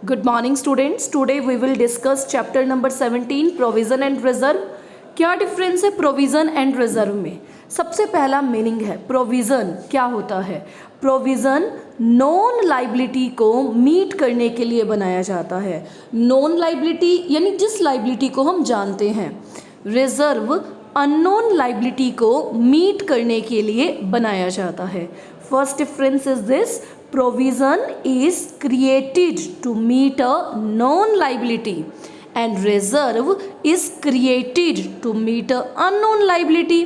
Good morning students. Today we will discuss chapter number 17 provision and reserve. क्या difference है provision and reserve में? सबसे पहला meaning है प्रोविज़न क्या होता है। प्रोविज़न नॉन लाइबिलिटी को मीट करने के लिए बनाया जाता है। नॉन लाइबिलिटी यानी जिस लाइबिलिटी को हम जानते हैं। रिजर्व अननोन लाइबिलिटी को मीट करने के लिए बनाया जाता है। First difference is this, provision is created to meet a known liability and reserve is created to meet a unknown liability।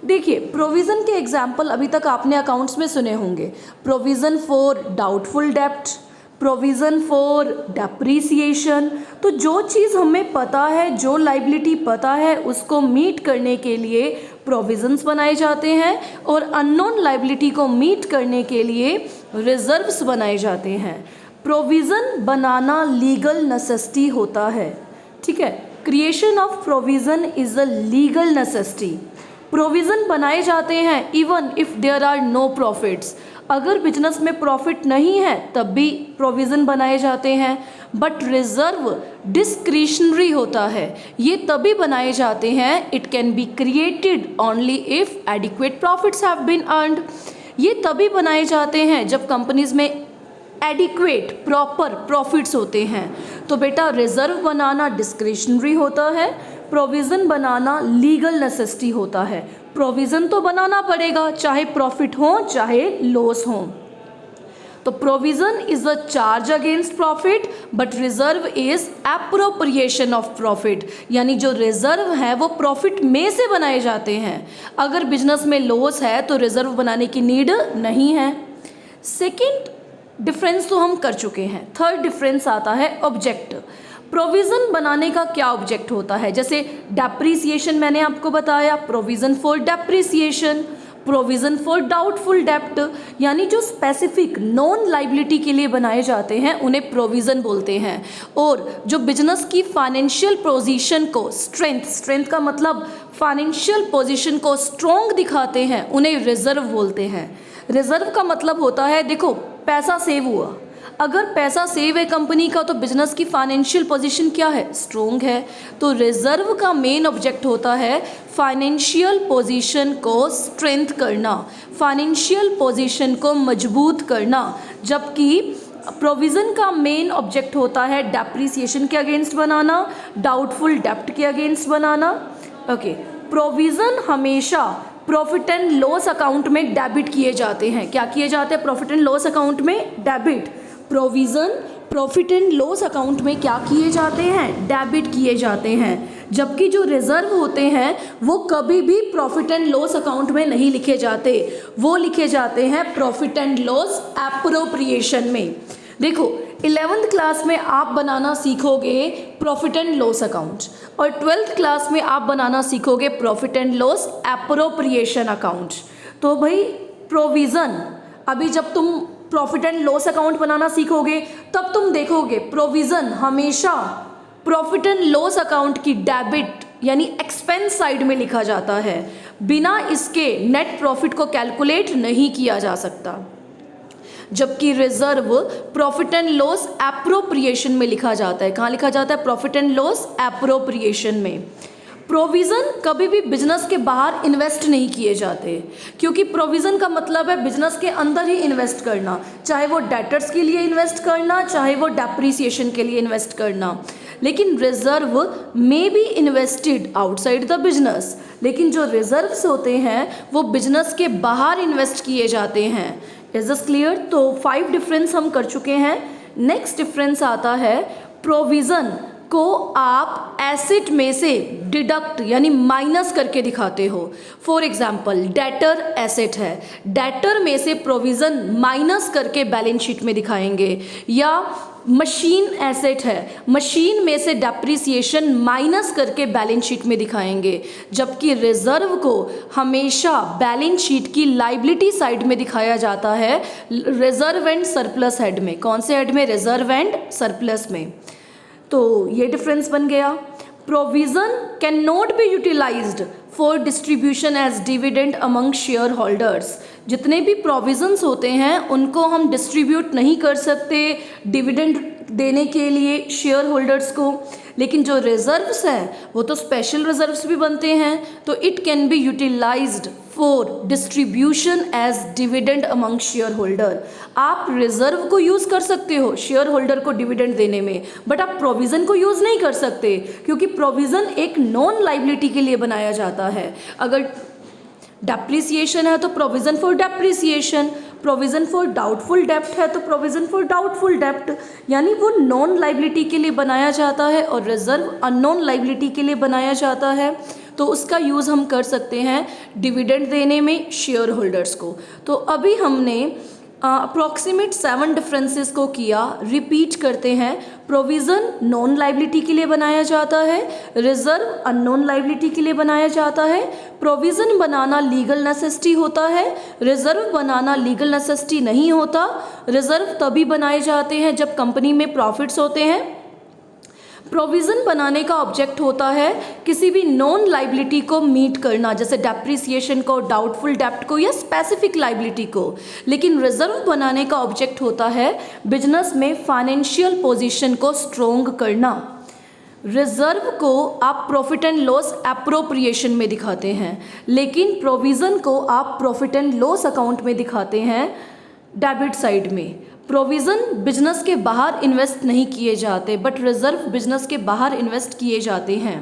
देखिए प्रोविज़न के एग्जाम्पल अभी तक आपने अकाउंट्स में सुने होंगे। प्रोविज़न फॉर डाउटफुल डेप्ट, प्रोविज़न फॉर डेप्रीसिएशन। तो जो चीज़ हमें पता है, जो लाइबिलिटी पता है, उसको मीट करने के लिए प्रोविज़न्स बनाए जाते हैं और अननोन लाइबिलिटी को मीट करने के लिए रिजर्व्स बनाए जाते हैं। प्रोविज़न बनाना लीगल नेसेसिटी होता है, ठीक है। Creation of provision is a legal necessity. Provision बनाए जाते हैं even if there are no profits. अगर बिजनेस में प्रॉफिट नहीं है तब भी प्रोविज़न बनाए जाते हैं। बट रिजर्व डिस्क्रिशनरी होता है, ये तभी बनाए जाते हैं, it can be created only if adequate profits have been earned. ये तभी बनाए जाते हैं जब कंपनीज में एडिक्वेट प्रॉपर प्रॉफिट्स होते हैं। तो बेटा रिजर्व बनाना डिस्क्रिशनरी होता है, प्रोविज़न बनाना लीगल नेसेसिटी होता है। प्रोविज़न तो बनाना पड़ेगा चाहे प्रॉफिट हो चाहे लॉस हो। तो provision is a charge against profit but reserve is appropriation of profit. यानी जो रिजर्व है वो प्रॉफिट में से बनाए जाते हैं। अगर बिजनेस में लॉस है तो रिजर्व बनाने की नीड नहीं है। सेकेंड डिफरेंस तो हम कर चुके हैं। थर्ड डिफरेंस आता है ऑब्जेक्ट। प्रोविज़न बनाने का क्या ऑब्जेक्ट होता है? जैसे डेप्रीसिएशन मैंने आपको बताया, provision for depreciation, provision for doubtful डेप्ट। यानी जो स्पेसिफिक नॉन लाइबिलिटी के लिए बनाए जाते हैं उन्हें प्रोविज़न बोलते हैं। और जो बिजनेस की फाइनेंशियल पोजीशन को स्ट्रेंथ का मतलब फाइनेंशियल पोजीशन को स्ट्रॉन्ग दिखाते हैं, उन्हें रिजर्व बोलते हैं। रिजर्व का मतलब होता है, देखो पैसा सेव हुआ, अगर पैसा सेव है कंपनी का तो बिजनेस की फाइनेंशियल पोजीशन क्या है? स्ट्रोंग है। तो रिजर्व का मेन ऑब्जेक्ट होता है फाइनेंशियल पोजीशन को स्ट्रेंथ करना, फाइनेंशियल पोजीशन को मजबूत करना। जबकि प्रोविज़न का मेन ऑब्जेक्ट होता है डेप्रीसिएशन के अगेंस्ट बनाना, डाउटफुल डेप्ट के अगेंस्ट बनाना। ओके, प्रोविज़न हमेशा प्रॉफिट एंड लॉस अकाउंट में डेबिट किए जाते हैं। क्या किए जाते हैं? प्रॉफिट एंड लॉस अकाउंट में debit. Provision profit and loss account में क्या किए जाते हैं? डेबिट किए जाते हैं। जबकि जो रिजर्व होते हैं वो कभी भी प्रॉफिट एंड लॉस अकाउंट में नहीं लिखे जाते, वो लिखे जाते हैं प्रॉफिट एंड लॉस एप्रोप्रिएशन में। देखो 11th क्लास में आप बनाना सीखोगे प्रॉफिट एंड लॉस अकाउंट और 12th क्लास में आप बनाना सीखोगे profit and loss appropriation account. तो भाई प्रोविज़न, अभी जब तुम प्रॉफिट एंड लॉस अकाउंट बनाना सीखोगे तब तुम देखोगे प्रोविज़न हमेशा प्रॉफिट एंड लॉस अकाउंट की डेबिट यानी एक्सपेंस साइड में लिखा जाता है। बिना इसके नेट प्रॉफिट को कैलकुलेट नहीं किया जा सकता। जबकि reserve profit and loss appropriation में लिखा जाता है। कहाँ लिखा जाता है? प्रॉफिट एंड लॉस एप्रोप्रिएशन में। प्रोविज़न कभी भी बिजनेस के बाहर इन्वेस्ट नहीं किए जाते, क्योंकि प्रोविज़न का मतलब है बिजनेस के अंदर ही इन्वेस्ट करना, चाहे वो डेटर्स के लिए इन्वेस्ट करना, चाहे वो डेप्रीसिएशन के लिए इन्वेस्ट करना। लेकिन रिजर्व में be invested outside the business, लेकिन जो रिजर्व्स होते हैं वो बिजनेस के बाहर इन्वेस्ट किए जाते हैं। Is this clear? तो 5 डिफरेंस हम कर चुके हैं। नेक्स्ट डिफरेंस आता है प्रोविज़न को आप एसेट में से डिडक्ट यानी माइनस करके दिखाते हो। फॉर एग्जाम्पल डेटर एसेट है, डेटर में से प्रोविज़न माइनस करके बैलेंस शीट में दिखाएंगे। या मशीन एसेट है, मशीन में से डेप्रीसिएशन माइनस करके बैलेंस शीट में दिखाएंगे। जबकि रिजर्व को हमेशा बैलेंस शीट की लाइबिलिटी साइड में दिखाया जाता है, रिजर्व एंड सरप्लस हेड में। कौन से हेड में? रिजर्व एंड सरप्लस में। तो ये डिफरेंस बन गया। Provision can not be utilised for distribution as dividend among share holders. जितने भी प्रोविजंस होते हैं उनको हम डिस्ट्रीब्यूट नहीं कर सकते डिविडेंड देने के लिए शेयर होल्डर्स को। लेकिन जो रिजर्व्स हैं वो तो स्पेशल रिजर्व्स भी बनते हैं, तो it can be utilised for distribution as dividend among share holder. आप रिजर्व को यूज़ कर सकते हो शेयर होल्डर को डिविडेंड देने में, बट आप प्रोविज़न को यूज़ नहीं कर सकते, क्योंकि प्रोविज़न एक नॉन लाइबिलिटी के लिए बनाया जाता है। अगर डेप्रिसिएशन है तो provision for depreciation, provision for doubtful डेप्ट है तो प्रोविज़न फॉर डाउटफुल डेप्ट, यानी वो नॉन लाइबिलिटी के लिए बनाया जाता है और रिजर्व अननोन लाइबिलिटी के लिए बनाया जाता है, तो उसका यूज़ हम कर सकते हैं डिविडेंड देने में शेयर होल्डर्स को। तो अभी हमने अप्रॉक्सीमेट 7 डिफरेंसेस को किया, रिपीट करते हैं। प्रोविज़न नॉन लाइबिलिटी के लिए बनाया जाता है, रिजर्व अननोन लाइबिलिटी के लिए बनाया जाता है, प्रोविज़न बनाना लीगल नेसेसिटी होता है, रिजर्व बनाना लीगल नेसेसिटी नहीं होता। रिजर्व तभी बनाए जाते हैं जब कंपनी में प्रॉफिट्स होते हैं। प्रोविज़न बनाने का ऑब्जेक्ट होता है किसी भी नॉन लाइबिलिटी को मीट करना, जैसे डेप्रिसिएशन को, डाउटफुल डेप्ट को या स्पेसिफिक लाइबिलिटी को। लेकिन रिजर्व बनाने का ऑब्जेक्ट होता है बिजनेस में फाइनेंशियल पोजीशन को स्ट्रोंग करना। रिजर्व को आप प्रॉफिट एंड लॉस एप्रोप्रिएशन में दिखाते हैं, लेकिन प्रोविज़न को आप प्रॉफिट एंड लॉस अकाउंट में दिखाते हैं डेबिट साइड में। प्रोविज़न बिजनेस के बाहर इन्वेस्ट नहीं किए जाते, बट रिजर्व बिजनेस के बाहर इन्वेस्ट किए जाते हैं।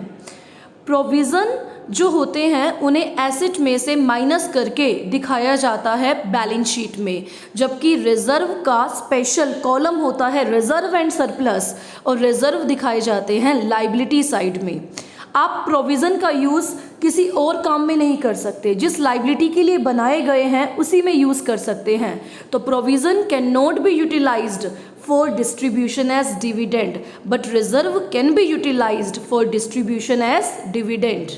प्रोविज़न जो होते हैं उन्हें एसेट में से माइनस करके दिखाया जाता है बैलेंस शीट में, जबकि रिजर्व का स्पेशल कॉलम होता है रिजर्व एंड सरप्लस, और रिजर्व दिखाए जाते हैं लाइबिलिटी साइड में। आप प्रोविज़न का यूज़ किसी और काम में नहीं कर सकते, जिस लाइबिलिटी के लिए बनाए गए हैं उसी में यूज़ कर सकते हैं। तो provision can not be utilised for distribution as dividend, but reserve can be utilised for distribution as dividend.